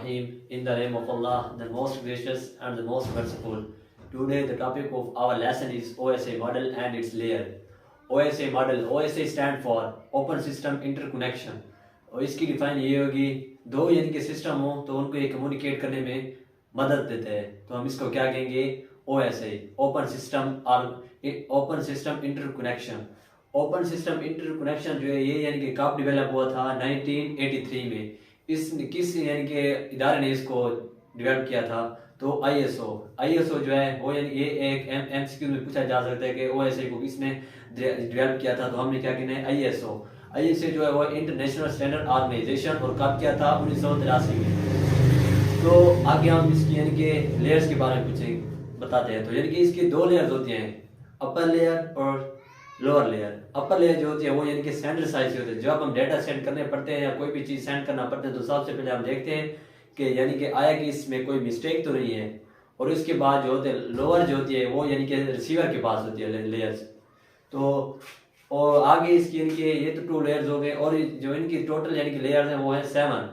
Rahim. In the name of Allah, the most gracious and the most merciful. Today the topic of our lesson is OSI model and its layer. OSI model, OSI stand for Open System Interconnection. और इसकी define ये होगी, दो यानी कि system हो तो उनको ये कम्युनिकेट करने में मदद देते हैं, तो हम इसको क्या कहेंगे, OSI, ओपन सिस्टम और open system interconnection. Open system interconnection जो है ये यानी कि कब डेवलप हुआ था, 1983 में। इस किस यानी कि इदारे ने इसको डेवलप किया था, तो ISO जो है वो यानी ये एक MCQ में पूछा जा सकता है कि OSI को किसने डेवलप किया था, तो हमने क्या कहना है, ISO जो है वो इंटरनेशनल स्टैंडर्ड ऑर्गेनाइजेशन, और कब किया था, 1983 में। तो आगे हम इसकी यानी कि लेयर्स के बारे में बताते हैं। तो यानी कि इसकी दो लेयर्स होती हैं, अपर लेयर और लोअर लेयर। अपर लेयर जो होती है वो यानी कि सेंडर साइड से होती है। जब हम डेटा सेंड करने पड़ते हैं या कोई भी चीज़ सेंड करना पड़ता है तो सबसे पहले हम देखते हैं कि यानी कि आया कि इसमें कोई मिस्टेक तो नहीं है, और इसके बाद जो होते हैं लोअर जो होती है वो यानी कि रिसीवर के पास होती है लेयर्स। तो और आगे इसकी यानी कि ये तो 2 लेयर्स हो गए, और जो इनकी टोटल यानी कि लेयर्स हैं वो है 7।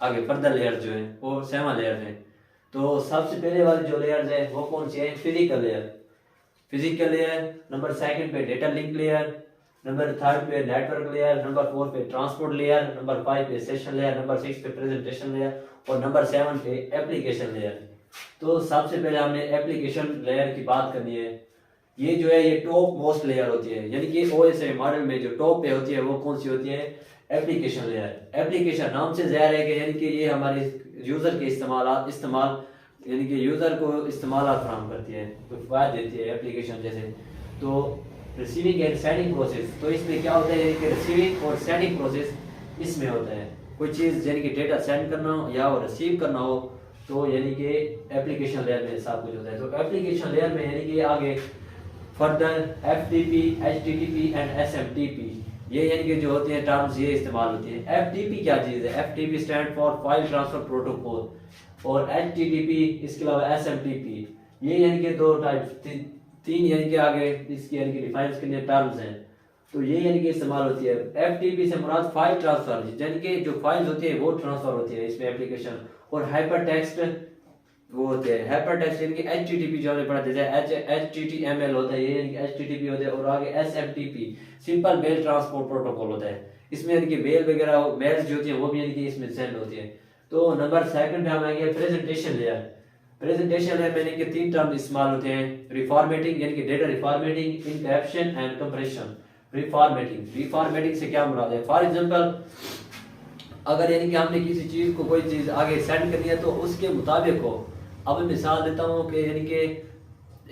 आगे फर्दर लेयर्स जो है वो 7 लेयर्स हैं। तो सबसे पहले वाली जो लेयर्स है वो कौन सी है, फिजिकल लेयर। नंबर 2 पे डेटा लिंक लेयर, नंबर 3 पे नेटवर्क लेयर, नंबर 4 पे ट्रांसपोर्ट लेयर, नंबर 5 पे सेशन लेयर, नंबर 6 पे प्रेजेंटेशन लेयर, और नंबर 7 पे एप्लीकेशन लेयर। तो सबसे पहले हमने एप्लीकेशन लेयर की बात करनी है। ये जो है ये टॉप मोस्ट लेयर होती है, यानी कि OSI मॉडल में जो टॉप पे होती है वो कौन सी होती है, एप्लीकेशन लेयर। एप्लीकेशन नाम से ज़ाहिर है कि यानी कि ये हमारे यूज़र के इस्तेमाल यानी कि यूज़र को इस्तेमाल फराहम करती है, तो फायदा देती है एप्लीकेशन जैसे। तो रिसीविंग एंड सेंडिंग प्रोसेस, तो इसमें क्या होता है कि रिसीविंग और सेंडिंग प्रोसेस इसमें होता है। कोई चीज़ यानी कि डेटा सेंड करना हो या वो रिसीव करना हो, तो यानी कि एप्लीकेशन लेयर में सब कुछ होता है। तो एप्लीकेशन लेयर में यानी कि आगे further FTP, HTTP and SMTP, ये यानी कि जो होती है टर्म्स ये इस्तेमाल होती है। FTP क्या चीज़ है, FTP stand for file transfer protocol, और HTTP इसके अलावा SMTP, ये यानी कि 2 टाइप 3 यानी कि आगे इसकी यानी कि डिफाइंस के लिए टर्म्स हैं, तो ये यानी कि इस्तेमाल होती है। FTP से मुराद फाइल ट्रांसफर, यानी कि जो फाइल्स होती है वो ट्रांसफर होती है इसमें एप्लीकेशन, और हाइपर टेक्स्ट वो होते हैं। हाइपर टेक्स्ट यानी कि HTTP जो हमने पढ़ा, जैसे HTTML होता है, ये यानी कि HTTP होता है, और आगे SMTP simple mail transport protocol होता है। इसमें यानी कि मेल वगैरह मेल्स जो होती है वो भी यानी कि इसमें सेंड होती है। तो नंबर 2 पे हम आएंगे प्रेजेंटेशन लेयर। प्रेजेंटेशन लेयर में यानी कि 3 टर्म इस्तेमाल होते हैं, रिफॉर्मेटिंग यानी कि डेटा रिफॉर्मेटिंग, इंक्रिप्शन एंड कंप्रेशन। रिफॉर्मेटिंग से क्या मुराद है, फॉर एग्जांपल अगर यानी कि हमने किसी चीज़ को कोई चीज़ आगे सेंड करनी है तो उसके मुताबिक हो। अब मैं मिसाल देता हूँ कि यानी कि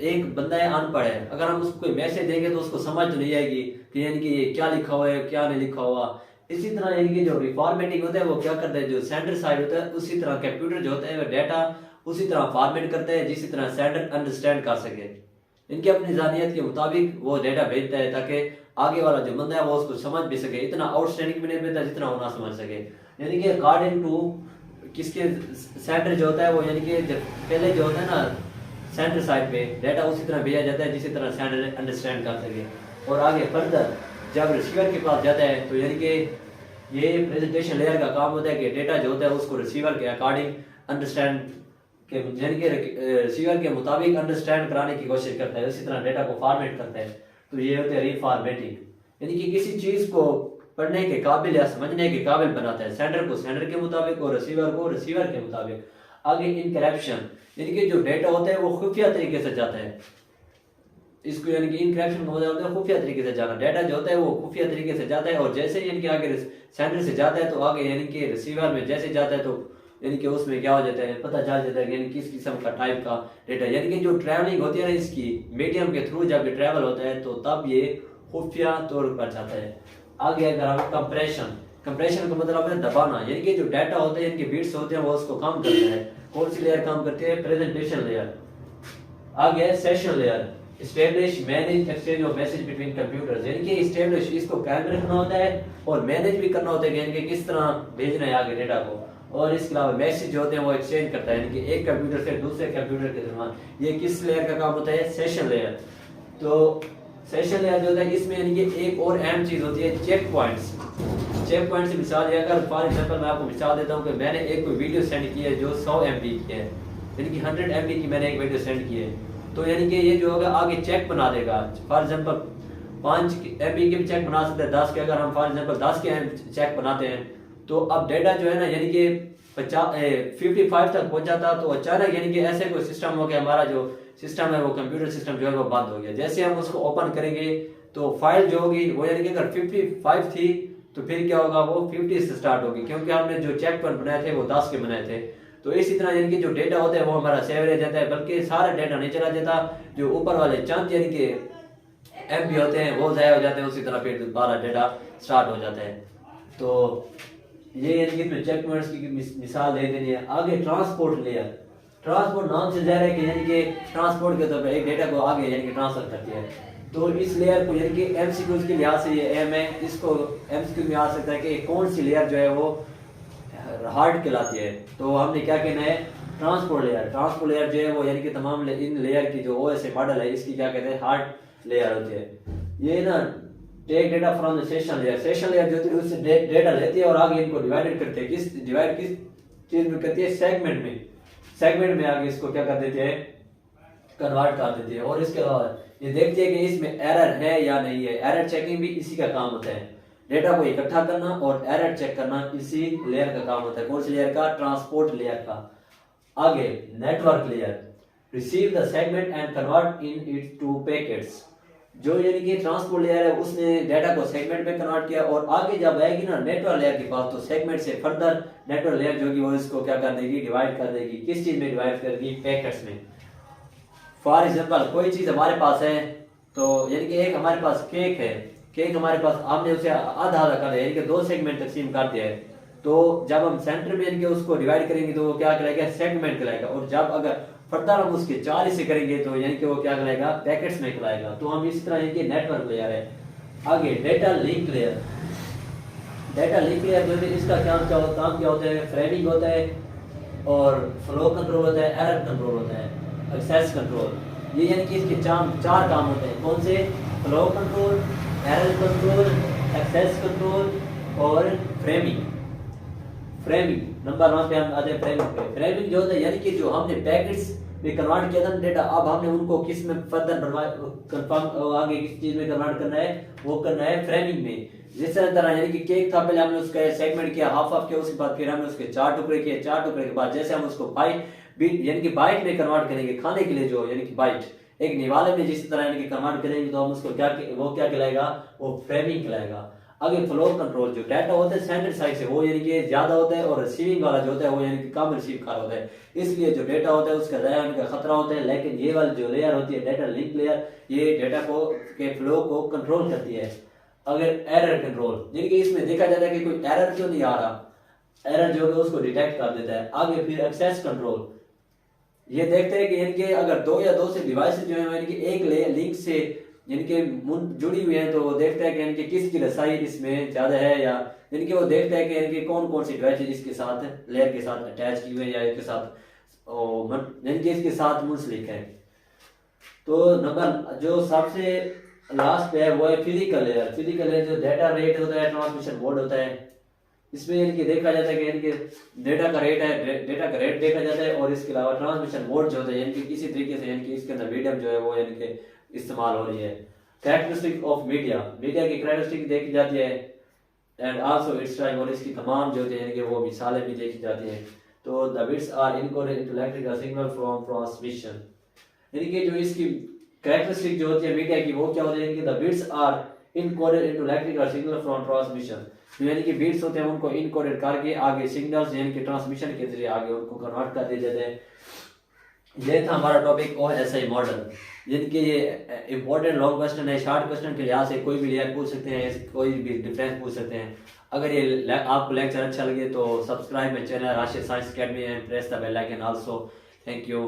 एक बंदा है अनपढ़ है, अगर हम उसको कोई मैसेज देंगे तो उसको समझ तो नहीं आएगी कि यानी कि ये क्या लिखा हुआ है क्या नहीं लिखा हुआ। इसी तरह यानी कि जो रिफॉर्मेटिंग होता है वो क्या करता है, जो सेंडर साइड होता है उसी तरह कंप्यूटर जो होता है वो डाटा उसी तरह फॉर्मेट करता है जिस तरह सेंडर अंडरस्टैंड कर सके। इनकी अपनी जानियत के मुताबिक वो डाटा भेजता है ताकि आगे वाला जो बंदा है वो उसको समझ भी सके, इतना आउटस्टैंडिंग भी नहीं भेजता जितना वो ना समझ सके। यानी कि अकॉर्डिंग टू किसके सेंडर जो होता है वो यानी कि पहले जो होता है ना सेंडर साइड पे डाटा उसी तरह भेजा जाता है जिस तरह सेंडर अंडरस्टैंड कर सके, और आगे फर्दर जब रिसीवर के पास जाता है तो यानी कि ये प्रेजेंटेशन लेयर का काम होता है कि डेटा जो होता है उसको रिसीवर के अकॉर्डिंग अंडरस्टैंड के यानी कि रिसीवर के मुताबिक अंडरस्टैंड कराने की कोशिश करता है, उसी तरह डेटा को फॉर्मेट करता है। तो ये होता है रिफॉर्मेटिंग, यानी कि किसी चीज़ को पढ़ने के काबिल या समझने के काबिल बनाता है, सेंडर को सेंडर के मुताबिक और रिसीवर को रिसीवर के मुताबिक। आगे इनक्रैप्शन, यानी कि जो डेटा होता है वो खुफिया तरीके से जाता है, इसको यानी कि इनक्रैप्शन का मतलब होता है खुफिया तरीके से जाना। डाटा जो होता है वो खुफिया तरीके से जाता है, और जैसे यानी कि आगे सेंडर से जाता है तो आगे यानी कि रिसीवर में जैसे जाता है तो यानी कि उसमें क्या हो जाता है, पता चल जाता है यानी किस किस्म का टाइप का डेटा। यानी कि जो ट्रैवलिंग होती है ना इसकी मीडियम के थ्रू जब ये ट्रैवल होता है तो तब ये खुफिया तौर पर जाता है। आगे अगर हम कंप्रेशन का मतलब है दबाना, यानी कि जो डाटा होता है इनके बीट्स होते हैं वो उसको कम करता है। कौन सी लेयर काम करती है, प्रेजेंटेशन लेयर। आगे session layer, establish manage exchange of message between computers, यानी कि एस्टेब्लिश इसको कायम रखना होता है और मैनेज भी करना होता है यानी कि किस तरह भेजना है आगे डेटा को, और इसके अलावा मैसेज जो होते हैं वो एक्सचेंज करता है यानी कि एक कंप्यूटर से दूसरे कंप्यूटर के दरमियान। ये किस लेयर का काम होता है, सेशन लेयर। तो सेशन लेयर जो होता है इसमें यानी कि एक और अहम चीज होती है चेक पॉइंट्स। चेक पॉइंट से मिसाल ये, अगर फॉर एग्जांपल मैं आपको मिसाल देता हूँ कि मैंने एक कोई वीडियो सेंड की है जो 100 MB की है, यानी कि 100 MB की मैंने एक वीडियो सेंड की है, तो यानी कि ये जो होगा आगे चेक बना देगा। फॉर एग्जांपल 5 MB के भी चेक बना सकते हैं, 10 के, अगर हम फॉर एग्जांपल 10 के चेक बनाते हैं तो अब डेटा जो है ना यानी कि 55 तक पहुंच जाता, तो अचानक यानी कि ऐसे कोई सिस्टम हो गया, हमारा जो सिस्टम है वो कंप्यूटर सिस्टम जो है वो बंद हो गया। जैसे हम उसको ओपन करेंगे तो फाइल जो होगी वो यानी कि अगर 55 थी तो फिर क्या होगा, वो 50 से स्टार्ट होगी, क्योंकि हमने जो चेक पॉइंट बनाए थे वो 10 के बनाए थे। तो इसी तरह यानी कि जो डेटा होता है वो हमारा सेव रह जाता है, बल्कि सारा डेटा नहीं चला जाता, जो ऊपर वाले चंद यानी कि MB होते हैं वो ज़ाया हो जाते हैं, उसी तरह फिर दोबारा डेटा स्टार्ट हो जाता है। तो ये यानी कि इसमें चेक पॉइंट्स की मिसाल दे देनी है। आगे ट्रांसपोर्ट लेयर, ट्रांसपोर्ट नाम से जाहिर है कि यानी कि ट्रांसपोर्ट के तौर पर एक डेटा को आगे यानी कि ट्रांसफर करती है। तो इस लेयर को यानी कि MCQs के लिहाज से ये अहम है, इसको MCQ में आ सकता है कि कौन सी लेयर जो है वो हार्ड कहलाती है। तो हमने क्या कहना है, ट्रांसपोर्ट लेयर। ट्रांसपोर्ट लेयर जो है वो यानी कि तमाम इन लेयर की जो OSI मॉडल है इसकी क्या कहते हैं, हार्ड लेयर होती है। ये ना take data from the session layer, session layer जो होती है उससे डेटा लेती है और आगे इनको डिवाइडेड करते हैं, किस चीज में करती है, सेगमेंट में। सेगमेंट में आगे इसको क्या कर देते हैं, कन्वर्ट कर देती है। और इसके अलावा ये देखती है कि इसमें एरर है या नहीं है, एरर चेकिंग भी इसी का काम होता है। डेटा को इकट्ठा करना और एरर चेक करना इसी लेयर का काम होता है। कौन सी लेयर का, ट्रांसपोर्ट लेयर का। आगे network layer, receive the segment and convert in it two packets. जो यानी कि ट्रांसपोर्ट लेयर है उसने डेटा को सेगमेंट में कन्वर्ट किया, और आगे जब आएगी ना नेटवर्क लेयर के पास तो सेगमेंट से फर्दर नेटवर्क लेयर जो होगी वो इसको क्या कर देगी, डिवाइड कर देगी। किस चीज में डिवाइड कर देगी, पैकेट्स में। फॉर एग्जांपल कोई चीज हमारे पास है, तो यानी कि एक हमारे पास केक है, केक हमारे पास, हमने उसे आधा आधा कर दिया यानी कि 2 सेगमेंट तकसीम कर दिया है। तो जब हम सेंटर में यानी कि उसको डिवाइड करेंगे तो वो क्या कराएगा, सेगमेंट कराएगा। और जब अगर फर्दर हम उसके 4 हिस्से करेंगे तो यानी कि वो क्या कराएगा, पैकेट्स में कराएगा। तो हम इस तरह यानी कि नेटवर्क लेयर है। आगे data link layer, data link layer जो है इसका काम क्या होता है, फ्रेमिंग होता है और फ्लो कंट्रोल होता है, एरर कंट्रोल होता है, एक्सेस कंट्रोल। ये यानी कि इसके चार काम होते हैं। कौन से, flow control, error control, access control और फ्रेमिंग। फ्रेमिंग नंबर 1 पे हम आते हैं फ्रेमिंग पे। फ्रेमिंग जो होता है यानी कि जो हमने पैकेट्स में कन्वर्ट किया था डेटा, अब हमने उनको किस में फर्दर कंफर्म आगे किस चीज में कन्वर्ट करना है, वो करना है फ्रेमिंग में। जिस तरह यानी कि केक था, पहले हमने उसका सेगमेंट किया, हाफ किया, उसके बाद फिर हमने उसके 4 टुकड़े किए, 4 टुकड़े के बाद जैसे हम उसको यानी कि बाइट में कन्वर्ट करेंगे, खाने के लिए जो यानी कि बाइट एक निवाले में जिस तरह यानी कि कन्वर्ट करेंगे तो हम उसको क्या कहलाएगा, वो फ्रेमिंग कहलाएगा। आगे फ्लो कंट्रोल, जो डाटा होता है सेंडर साइड से वो यानी कि ज्यादा होता है, और रिसीविंग वाला जो होता है वो यानी कि कम रिसीव कर होता है, इसलिए जो डेटा होता है उसका ज़ाया होने का खतरा होता है। लेकिन ये वाली जो लेयर होती है डेटा लिंक लेयर, ये डेटा को के फ्लो को कंट्रोल करती है। अगर एरर कंट्रोल, यानी कि इसमें देखा जाता है कि कोई एरर क्यों नहीं आ रहा, एरर जो है उसको डिटेक्ट कर देता है। आगे फिर एक्सेस कंट्रोल, ये देखते हैं कि यानी कि अगर 2 या 2 से डिवाइसेस जो है यानी कि एक लिंक से यानी कि जुड़ी हुई है, तो वो देखता है कि यानी कि किसकी रसाई इसमें ज्यादा है, या यानी कि वो देखता है कि यानी कि कौन कौन सी डिवाइस इसके साथ लेयर के साथ अटैच की हुई है या इसके साथ यानी कि इसके साथ मुंसलिक है। तो नंबर जो सबसे लास्ट पे है वो है फिजिकल लेयर। फिजिकल लेयर जो डेटा रेट होता है, ट्रांसमिशन मोड होता है, इसमें यानी कि देखा जाता है कि यानी कि डेटा का रेट देखा जाता है, और इसके अलावा ट्रांसमिशन मोड जो होता है यानी कि किसी तरीके से यानी कि इसके अंदर मीडियम जो है वो यानी कि इस्तेमाल हो रही है। कैरेक्टरिस्टिक ऑफ मीडिया, मीडिया की कैरेक्टरिस्टिक देखी जाती है, एंड आल्सो इट्स टाइम, और इसकी तमाम जो होती है यानी कि वो मिसालें भी देखी जाती हैं। तो the bits are encoded into electrical signal from transmission, यानी कि जो इसकी कैरेक्टरिस्टिक जो होती है मीडिया की वो क्या होती है, यानी कि the bits are encoded into electrical signal from transmission, यानी कि बीट्स होते हैं उनको इनकोडेड करके आगे सिग्नल्स यानी कि ट्रांसमिशन के जरिए आगे उनको कन्वर्ट कर दिए जाते हैं। ये था हमारा टॉपिक OSI मॉडल, यानी कि ये इंपॉर्टेंट लॉन्ग क्वेश्चन है, शॉर्ट क्वेश्चन के लिहाज से कोई भी लेयर पूछ सकते हैं, कोई भी डिफरेंस पूछ सकते हैं। अगर ये आपको लेक्चर अच्छा लगे तो subscribe my channel Rashid science academy and press the bell icon also. Thank you.